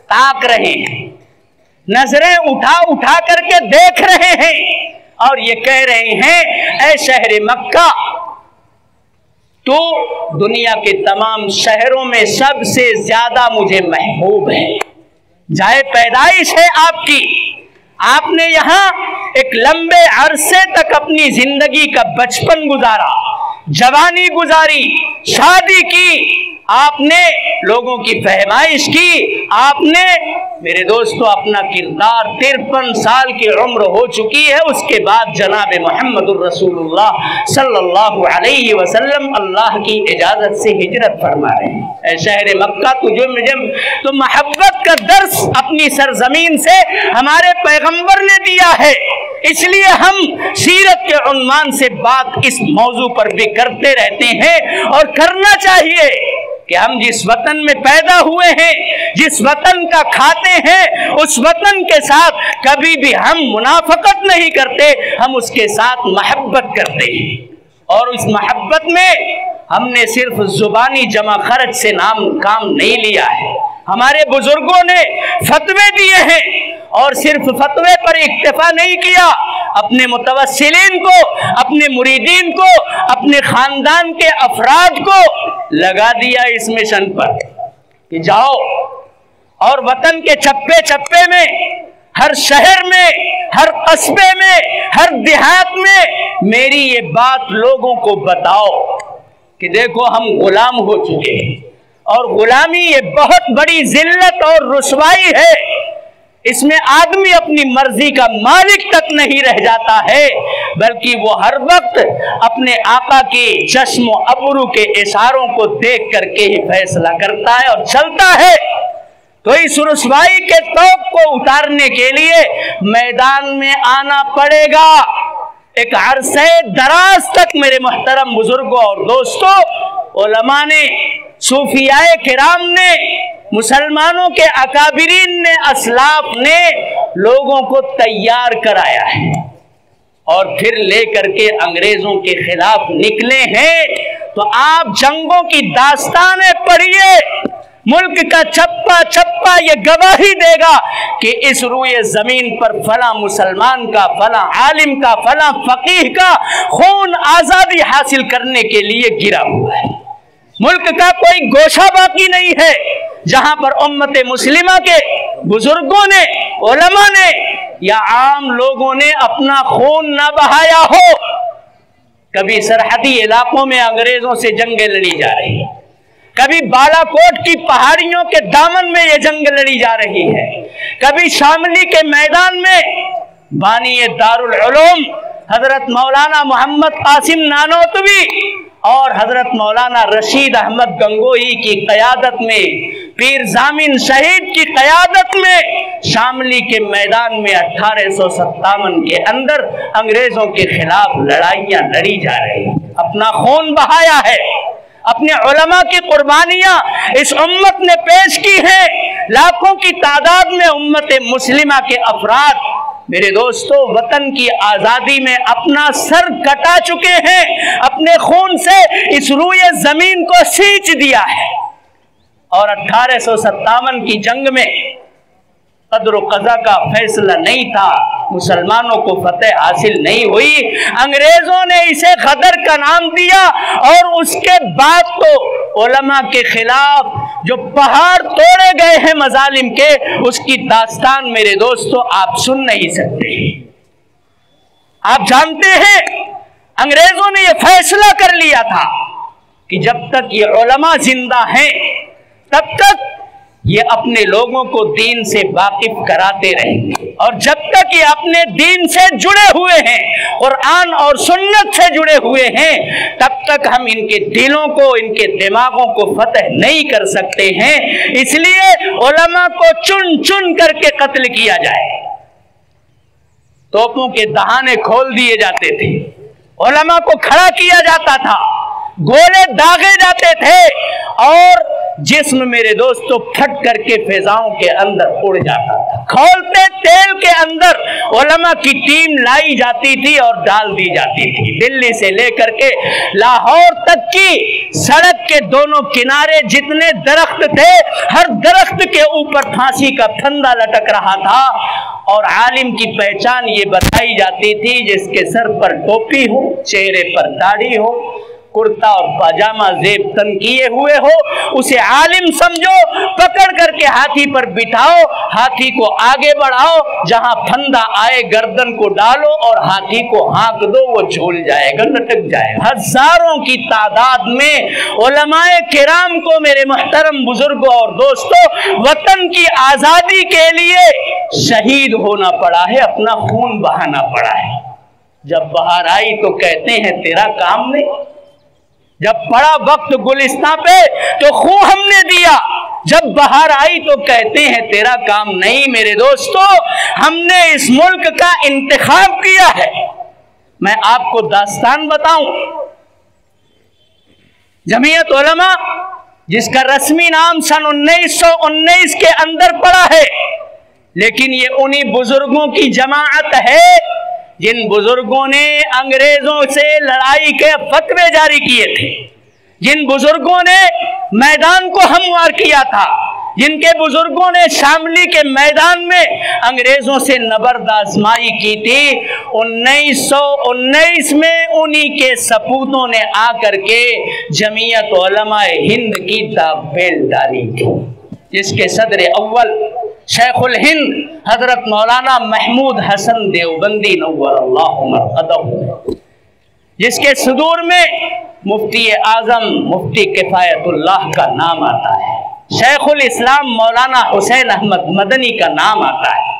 ताक रहे हैं, नजरें उठा उठा करके देख रहे हैं और ये कह रहे हैं, ऐ शहर मक्का, तो दुनिया के तमाम शहरों में सबसे ज्यादा मुझे महबूब है। जाए पैदाइश है आपकी, आपने यहाँ एक लंबे अरसे तक अपनी जिंदगी का बचपन गुजारा, जवानी गुजारी, शादी की, आपने लोगों की फहमाइश की, आपने मेरे दोस्तों अपना किरदार 53 साल की उम्र हो चुकी है, उसके बाद जनाब मोहम्मदुर रसूलुल्लाह सल्लल्लाहु अलैहि वसल्लम अल्लाह की इजाजत से हिजरत फरमा रहे हैं। शहर मक्का तुझे मुझे तो मोहब्बत का दर्स अपनी सरजमीन से हमारे पैगंबर ने दिया है, इसलिए हम सीरत के उन्वान से बात इस मौजू पर भी करते रहते हैं। और करना चाहिए कि हम जिस वतन में पैदा हुए हैं, जिस वतन का खाते हैं, उस वतन के साथ कभी भी हम मुनाफकत नहीं करते, हम उसके साथ मोहब्बत करते हैं। और इस मोहब्बत में हमने सिर्फ जुबानी जमा खर्च से काम नहीं लिया है, हमारे बुजुर्गों ने फतवे दिए हैं और सिर्फ फतवे पर इक्तफा नहीं किया, अपने मुतवस्सिलीन को, अपने मुरीदीन को, अपने खानदान के अफराद को लगा दिया इस मिशन पर कि जाओ और वतन के चप्पे चप्पे में, हर शहर में, हर कस्बे में, हर देहात में मेरी ये बात लोगों को बताओ कि देखो हम गुलाम हो चुके हैं और गुलामी ये बहुत बड़ी जिल्लत और रुसवाई है। इसमें आदमी अपनी मर्जी का मालिक तक नहीं रह जाता है, बल्कि वो हर वक्त अपने आका के चश्मो अबरू के इशारों को देख करके ही फैसला करता है और चलता है। तो इस रुसवाई के तौक को उतारने के लिए मैदान में आना पड़ेगा। एक अरसे दराज तक मेरे मोहतरम बुजुर्गों और दोस्तों, उलमा ने, सूफियाए किराम ने, मुसलमानों के अकाबिरीन ने, असलाफ ने लोगों को तैयार कराया है और फिर लेकर के अंग्रेजों के खिलाफ निकले हैं। तो आप जंगों की दास्तानें पढ़िए, मुल्क का चप्पा चप्पा ये गवाही देगा कि इस रूए जमीन पर फला मुसलमान का, फला आलिम का, फला फकीह का खून आजादी हासिल करने के लिए गिरा हुआ है। मुल्क का कोई गोशा बाकी नहीं है जहां पर उम्मत मुस्लिमा के बुजुर्गों ने, उलमा ने या आम लोगों ने अपना खून न बहाया हो। कभी सरहदी इलाकों में अंग्रेजों से जंगें लड़ी जा रही है, कभी बालाकोट की पहाड़ियों के दामन में ये जंग लड़ी जा रही है, कभी शामली के मैदान में बानी दारुल उलूम हजरत मौलाना मोहम्मद कासिम नानोतवी और हजरत मौलाना रशीद अहमद गंगोही की क़यादत में, पीर जामिन शहीद की क़यादत में शामली के मैदान में 1857 के अंदर अंग्रेजों के खिलाफ लड़ाइयाँ लड़ी जा रही हैं। अपना खून बहाया है, अपने उलमा की कुर्बानियां इस उम्मत ने पेश की हैं। लाखों की तादाद में उम्मत मुस्लिमा के अफराद मेरे दोस्तों वतन की आजादी में अपना सर कटा चुके हैं, अपने खून से इस रूए जमीन को सींच दिया है। और 1857 की जंग में कद्र क़ज़ा का फैसला नहीं था, मुसलमानों को फतेह हासिल नहीं हुई, अंग्रेजों ने इसे गदर का नाम दिया और उसके बाद तो उलमा के खिलाफ जो पहाड़ तोड़े गए हैं मजालिम के, उसकी दास्तान मेरे दोस्तों आप सुन नहीं सकते। आप जानते हैं अंग्रेजों ने यह फैसला कर लिया था कि जब तक ये उलमा जिंदा हैं तब तक ये अपने लोगों को दीन से वाकिफ कराते रहेंगे, और जब तक ये अपने दीन से जुड़े हुए हैं, कुरान और सुन्नत से जुड़े हुए हैं, तब तक हम इनके दिलों को, इनके दिमागों को फतह नहीं कर सकते हैं। इसलिए उलमा को चुन चुन करके कत्ल किया जाए, तोपों के दहाने खोल दिए जाते थे, उलमा को खड़ा किया जाता था, गोले दागे जाते थे और जिस्म मेरे दोस्तों फट करके फिजाओं के अंदर उड़ जाता था। खौलते तेल के अंदर उलमा की टीम लाई जाती थी और डाल दी जाती थी। दिल्ली से लेकर के लाहौर तक की सड़क के दोनों किनारे जितने दरख्त थे, हर दरख्त के ऊपर फांसी का फंदा लटक रहा था और आलिम की पहचान ये बताई जाती थी जिसके सर पर टोपी हो, चेहरे पर दाढ़ी हो, कुर्ता और पाजामा जेब तन किए हुए हो, उसे आलिम समझो। पकड़ करके हाथी पर बिठाओ, हाथी को आगे बढ़ाओ, जहां फंदा आए गर्दन को डालो और हाथी को हाँक दो, वो झूल जाएगा, लटक जाएगा। हजारों की तादाद में उलमाए किराम को मेरे मुहतरम बुजुर्गों और दोस्तों वतन की आजादी के लिए शहीद होना पड़ा है, अपना खून बहाना पड़ा है। जब बाहर आई तो कहते हैं तेरा काम नहीं, जब पड़ा वक्त गुलिस्तां पे तो खून हमने दिया, जब बाहर आई तो कहते हैं तेरा काम नहीं। मेरे दोस्तों, हमने इस मुल्क का इंतखाब किया है। मैं आपको दास्तान बताऊं, जमीयत उलमा जिसका रस्मी नाम सन 1919 के अंदर पड़ा है, लेकिन ये उन्हीं बुजुर्गों की जमाअत है जिन बुजुर्गों ने अंग्रेजों से लड़ाई के फतवे जारी किए थे, जिन बुजुर्गों ने मैदान को हमवार किया था, जिनके बुजुर्गों ने शामली के मैदान में अंग्रेजों से नबर्द आजमाई की थी। 1919 में उन्हीं के सपूतों ने आकर के जमीयत उलमाए हिंद की दावेल डाली थी, जिसके सदर अव्वल शेखुल हिंद हजरत मौलाना महमूद हसन देवबंदी नव्वरल्लाहु मरक़दहू, जिसके सुदूर में मुफ्ती आजम मुफ्ती किफायतुल्लाह का नाम आता है, शेखुल इस्लाम मौलाना हुसैन अहमद मदनी का नाम आता है,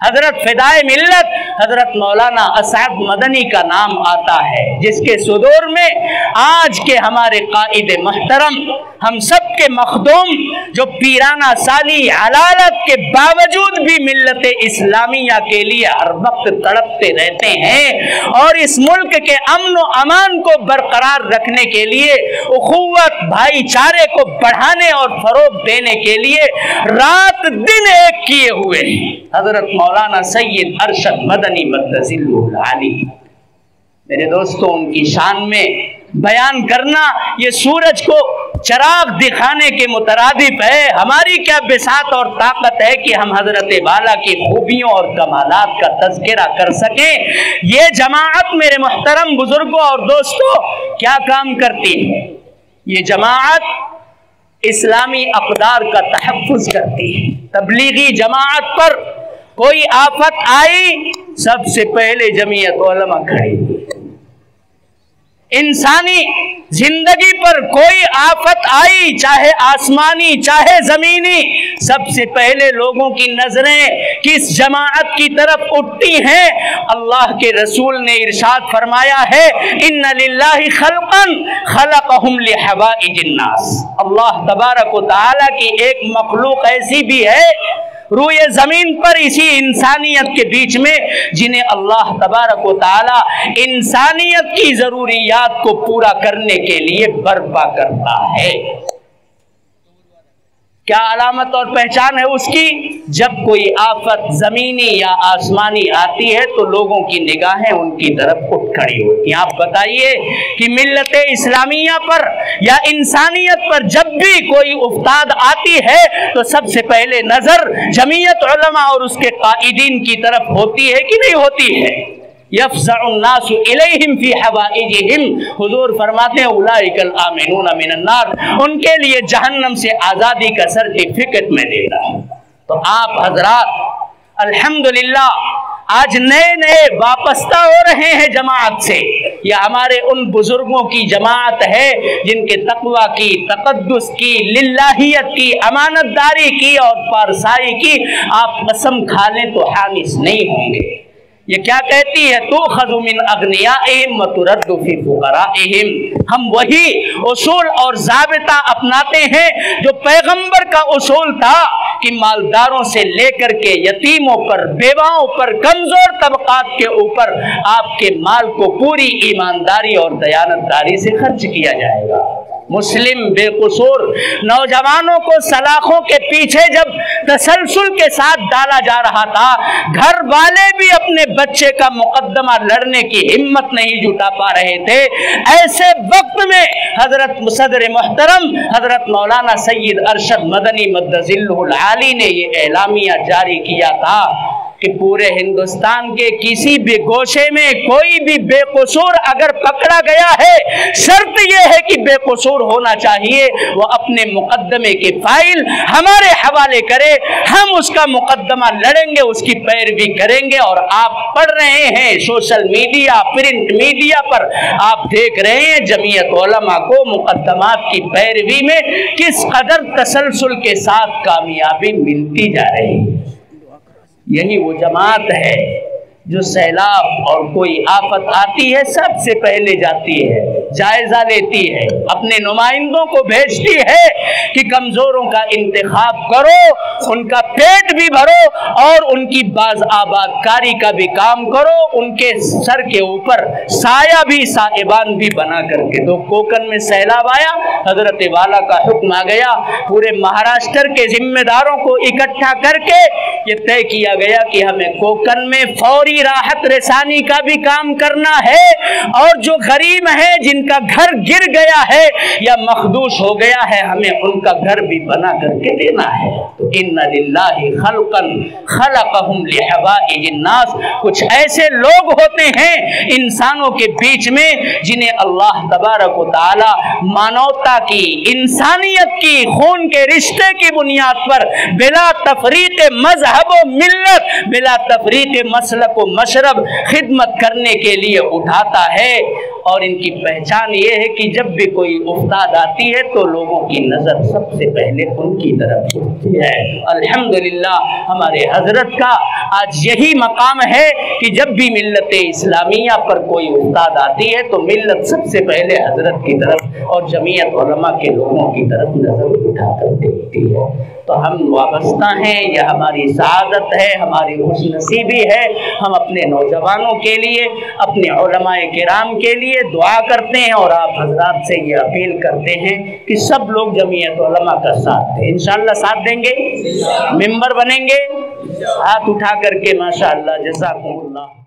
हजरत फिदाए मिल्लत हजरत मौलाना असद मदनी का नाम आता है, जिसके सुदूर में आज के हमारे कायदे महतरम हम सब के मखदूम जो पीराना साली अलालत के बावजूद भी मिल्लत इस्लामिया के लिए हर वक्त तड़पते रहते हैं और इस मुल्क के अमन व अमान को बरकरार रखने के लिए, उखुव्वत भाईचारे को बढ़ाने और फरोग देने के लिए रात दिन एक किए हुए हैं हजरत मौलाना सैयद अरशद मदनी मद्दजिल्लुल आली। मेरे दोस्तों, उनकी शान में बयान करना ये सूरज को चराग दिखाने के मुतरादिफ है। हमारी क्या बिसात और ताकत है कि हम हजरत बाला की खूबियों और कमालात का तज़किरा कर सकें। ये जमाअत मेरे मुहतरम बुजुर्गों और दोस्तों क्या काम करती है? ये जमाअत इस्लामी अक़दार का तहफ़्फ़ुज़ करती है। तबलीगी जमाअत पर कोई आफत आई, सबसे पहले जमीयत उलमा खड़ी। इंसानी जिंदगी पर कोई आफत आई, चाहे आसमानी चाहे जमीनी, सबसे पहले लोगों की नजरें किस जमाअत की तरफ उठती हैं? अल्लाह के रसूल ने इरशाद फरमाया है, इन्ना लिल्लाहि खल्क़न खलक़हुम लिहवाइजिन नास। अल्लाह तबारक व तआला की एक मखलूक ऐसी भी है रूए जमीन पर इसी इंसानियत के बीच में, जिन्हें अल्लाह तबारक व तआला इंसानियत की जरूरियात को पूरा करने के लिए बर्पा करता है। क्या अलामत और पहचान है उसकी? जब कोई आफत जमीनी या आसमानी आती है तो लोगों की निगाहें उनकी तरफ उठ खड़ी होती हैं। आप बताइए कि मिल्लत इस्लामिया पर या इंसानियत पर जब भी कोई उफ्ताद आती है तो सबसे पहले नजर जमीयत उलमा और उसके कायदीन की तरफ होती है कि नहीं होती है? यफ़ज़अुन्नासु इलैहिम फ़ी हवाइजिहिम, हुज़ूर फरमाते हैं उलाइकल आमिनूना मिनन नार, उनके लिए जहन्नम से आज़ादी का सर्टिफिकेट मैं दे रहा हूँ। तो आप हजरात अल्हम्दुलिल्लाह आज नए नए वापस्ता हो रहे हैं जमाअत से। यह हमारे उन बुजुर्गों की जमाअत है जिनके तक़वा की, तक़द्दुस की, लिल्लाहियत की, अमानतदारी की और पारसाई की आप कसम खा लें तो हानिस नहीं होंगे। ये क्या कहती है? तो खज़ु मिन अग़नियाइहिम व तुरद्दु फ़ी फ़ुक़राइहिम। हम वही उसूल और ज़ाबिता अपनाते हैं जो पैगंबर का उसूल था कि मालदारों से लेकर के यतीमों पर, बेवाओं पर, कमजोर तबकात के ऊपर आपके माल को पूरी ईमानदारी और दयानतदारी से खर्च किया जाएगा। मुस्लिम बेकसूर नौजवानों को सलाखों के पीछे जब तसलसल के साथ डाला जा रहा था, घर वाले भी अपने बच्चे का मुकद्दमा लड़ने की हिम्मत नहीं जुटा पा रहे थे। ऐसे वक्त में हजरत सदर मोहतरम हजरत मौलाना सैयद अरशद मदनी मद्दजिल्लुहुल आली ने ये एलामिया जारी किया था कि पूरे हिंदुस्तान के किसी भी गोशे में कोई भी बेकसूर अगर पकड़ा गया है, शर्त यह है कि बेकसूर होना चाहिए, वो अपने मुकदमे की फाइल हमारे हवाले करे, हम उसका मुकदमा लड़ेंगे, उसकी पैरवी करेंगे। और आप पढ़ रहे हैं सोशल मीडिया, प्रिंट मीडिया पर आप देख रहे हैं जमीयत उलमा को मुकदमात की पैरवी में किस कदर तसलसल के साथ कामयाबी मिलती जा रही है। यही वो जमात है जो सैलाब और कोई आफत आती है सबसे पहले जाती है, जायजा लेती है, अपने नुमाइंदों को भेजती है कि कमजोरों का इंतखाब करो, उनका पेट भी भरो और उनकी बाज आबादकारी का भी काम करो, उनके सर के ऊपर साया भी, साहिबान भी बना करके दो। कोकन में सैलाब आया, हजरत वाला का हुक्म आ गया, पूरे महाराष्ट्र के जिम्मेदारों को इकट्ठा करके ये तय किया गया कि हमें कोकन में फौरी राहत रसानी का भी काम करना है और जो गरीब है, जिनका घर गिर गया है या मखदूश हो गया है, हमें उनका घर भी बना करके देना है। तो इन्ना लिल्लाहि खल्कन खलकहुम लिहवाइजिन नास, कुछ ऐसे लोग होते हैं इंसानों के बीच में जिन्हें अल्लाह तबारक व तआला मानवता की, इंसानियत की, खून के रिश्ते की बुनियाद पर बिला तफरीक मजहब व मिल्लत, बिला तफरीक मसलक व मशरब खिदमत करने के लिए उठाता है। और इनकी पहचान ये है कि जब भी कोई उस्ताद आती है तो लोगों की नज़र सबसे पहले उनकी तरफ उठती है। अल्हम्दुलिल्लाह हमारे हजरत का आज यही मकाम है कि जब भी मिल्लत इस्लामिया पर कोई उस्ताद आती है तो मिल्लत सबसे पहले हजरत की तरफ और जमीयत उलमा के लोगों की तरफ नज़र उठाकर देखती है। तो हम वाबस्ता हैं, यह हमारी सआदत है, हमारी खुशनसीबी है। हम अपने नौजवानों के लिए, अपने उलमाए किराम के लिए दुआ करते हैं और आप हजरात से ये अपील करते हैं कि सब लोग जमीयत उलमा का साथ दें। इंशाअल्लाह साथ देंगे, मेंबर बनेंगे, हाथ उठा करके माशाअल्लाह, जज़ाकुमुल्लाह।